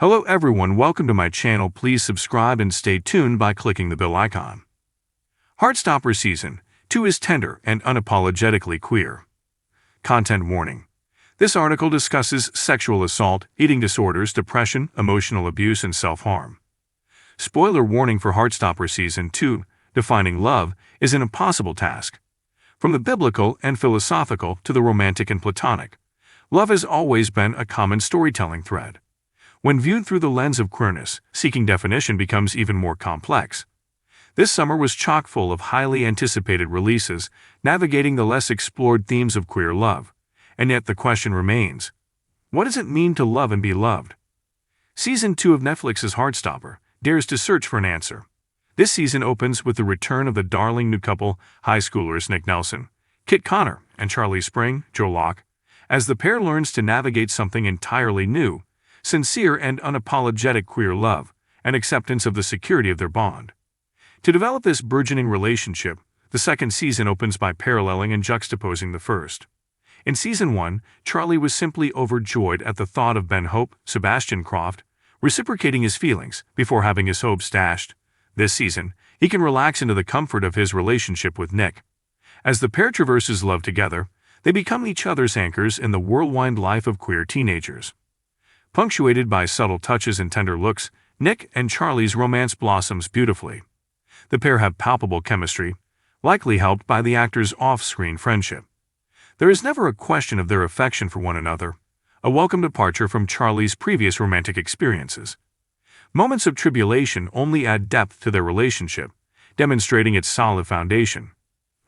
Hello everyone, welcome to my channel. Please subscribe and stay tuned by clicking the bell icon. Heartstopper Season 2 is tender and unapologetically queer. Content warning. This article discusses sexual assault, eating disorders, depression, emotional abuse, and self-harm. Spoiler warning for Heartstopper Season 2, defining love is an impossible task. From the biblical and philosophical to the romantic and platonic, love has always been a common storytelling thread. When viewed through the lens of queerness, seeking definition becomes even more complex. This summer was chock full of highly anticipated releases, navigating the less explored themes of queer love. And yet the question remains, what does it mean to love and be loved? Season 2 of Netflix's Heartstopper dares to search for an answer. This season opens with the return of the darling new couple, high schoolers Nick Nelson, Kit Connor, and Charlie Spring, Joe Locke, as the pair learns to navigate something entirely new, sincere and unapologetic queer love, and acceptance of the security of their bond. To develop this burgeoning relationship, the second season opens by paralleling and juxtaposing the first. In Season 1, Charlie was simply overjoyed at the thought of Ben Hope, Sebastian Croft, reciprocating his feelings before having his hopes dashed. This season, he can relax into the comfort of his relationship with Nick. As the pair traverses love together, they become each other's anchors in the whirlwind life of queer teenagers. Punctuated by subtle touches and tender looks, Nick and Charlie's romance blossoms beautifully. The pair have palpable chemistry, likely helped by the actors' off-screen friendship. There is never a question of their affection for one another, a welcome departure from Charlie's previous romantic experiences. Moments of tribulation only add depth to their relationship, demonstrating its solid foundation.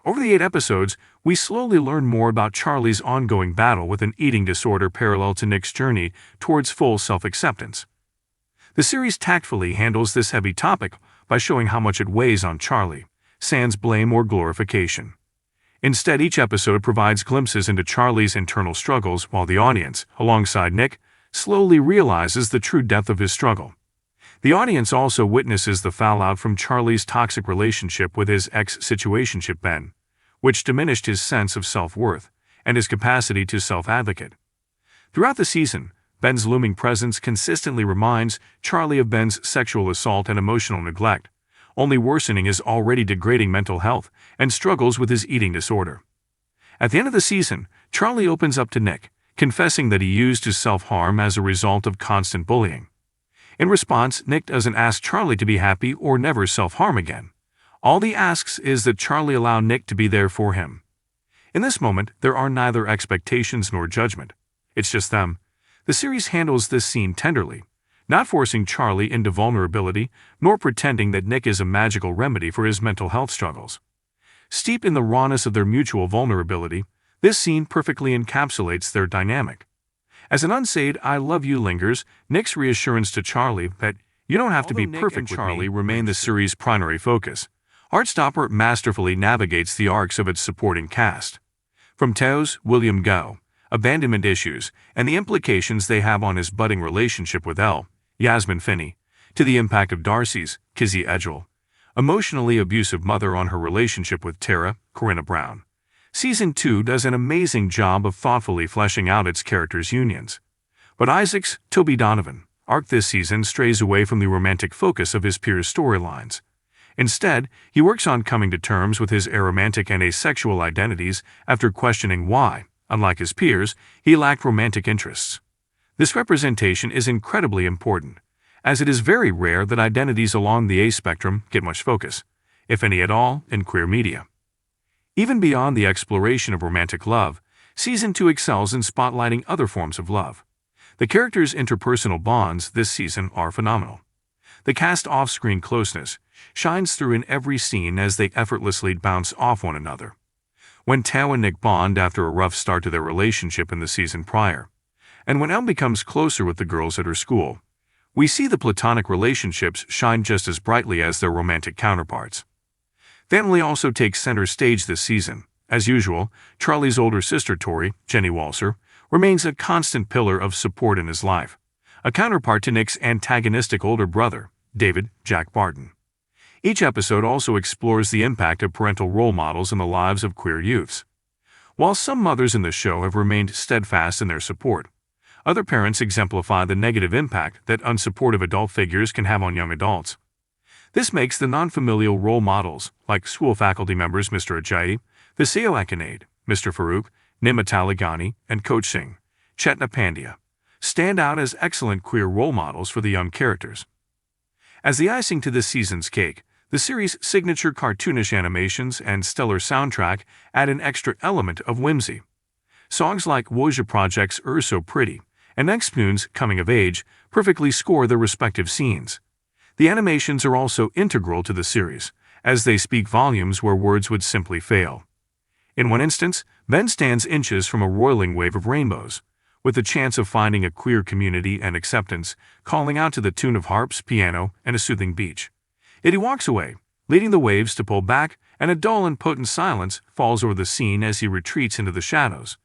Over the 8 episodes, we slowly learn more about Charlie's ongoing battle with an eating disorder parallel to Nick's journey towards full self-acceptance. The series tactfully handles this heavy topic by showing how much it weighs on Charlie, sans blame or glorification. Instead, each episode provides glimpses into Charlie's internal struggles while the audience, alongside Nick, slowly realizes the true depth of his struggle. The audience also witnesses the fallout from Charlie's toxic relationship with his ex-situationship Ben, which diminished his sense of self-worth and his capacity to self-advocate. Throughout the season, Ben's looming presence consistently reminds Charlie of Ben's sexual assault and emotional neglect, only worsening his already degrading mental health and struggles with his eating disorder. At the end of the season, Charlie opens up to Nick, confessing that he used his self-harm as a result of constant bullying. In response, Nick doesn't ask Charlie to be happy or never self-harm again. All he asks is that Charlie allow Nick to be there for him. In this moment, there are neither expectations nor judgment. It's just them. The series handles this scene tenderly, not forcing Charlie into vulnerability, nor pretending that Nick is a magical remedy for his mental health struggles. Steeped in the rawness of their mutual vulnerability, this scene perfectly encapsulates their dynamic. As an unsaid "I love you" lingers, Nick's reassurance to Charlie that you don't have to be perfect with Charlie remain the series' primary focus. Heartstopper masterfully navigates the arcs of its supporting cast. From Teo's William Go, abandonment issues, and the implications they have on his budding relationship with Elle, Yasmin Finney, to the impact of Darcy's, Kizzy Edgell, emotionally abusive mother on her relationship with Tara, Corinna Brown. Season 2 does an amazing job of thoughtfully fleshing out its characters' unions. But Isaac's Toby Donovan arc this season strays away from the romantic focus of his peers' storylines. Instead, he works on coming to terms with his aromantic and asexual identities after questioning why, unlike his peers, he lacked romantic interests. This representation is incredibly important, as it is very rare that identities along the ace spectrum get much focus, if any at all, in queer media. Even beyond the exploration of romantic love, Season 2 excels in spotlighting other forms of love. The characters' interpersonal bonds this season are phenomenal. The cast's off-screen closeness shines through in every scene as they effortlessly bounce off one another. When Tao and Nick bond after a rough start to their relationship in the season prior, and when Elle becomes closer with the girls at her school, we see the platonic relationships shine just as brightly as their romantic counterparts. Family also takes center stage this season. As usual, Charlie's older sister Tori, Jenny Walser, remains a constant pillar of support in his life, a counterpart to Nick's antagonistic older brother, David, Jack Barton. Each episode also explores the impact of parental role models in the lives of queer youths. While some mothers in the show have remained steadfast in their support, Other parents exemplify the negative impact that unsupportive adult figures can have on young adults. This makes the non-familial role models, like school faculty members Mr. Ajayi, Viseo Akinade, Mr. Farooq, Nimita Lagani, and Coach Singh, Chetna Pandya, stand out as excellent queer role models for the young characters. As the icing to this season's cake, the series' signature cartoonish animations and stellar soundtrack add an extra element of whimsy. Songs like Woja Project's So Pretty and Expoon's Coming of Age perfectly score their respective scenes. The animations are also integral to the series, as they speak volumes where words would simply fail. In one instance, Ben stands inches from a roiling wave of rainbows, with the chance of finding a queer community and acceptance, calling out to the tune of harps, piano, and a soothing beach. Yet he walks away, leading the waves to pull back, and a dull and potent silence falls over the scene as he retreats into the shadows.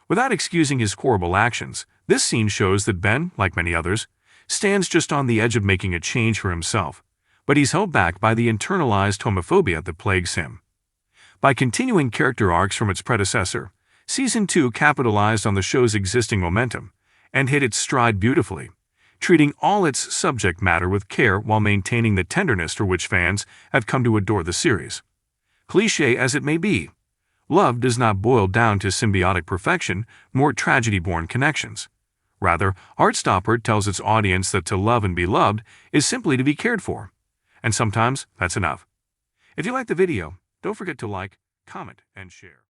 Without excusing his horrible actions, this scene shows that Ben, like many others, stands just on the edge of making a change for himself, but he's held back by the internalized homophobia that plagues him. By continuing character arcs from its predecessor, Season 2 capitalized on the show's existing momentum and hit its stride beautifully, treating all its subject matter with care while maintaining the tenderness for which fans have come to adore the series. Cliché as it may be, love does not boil down to symbiotic perfection nor tragedy-born connections. Rather, Heartstopper tells its audience that to love and be loved is simply to be cared for. And sometimes that's enough. If you like the video, don't forget to like, comment, and share.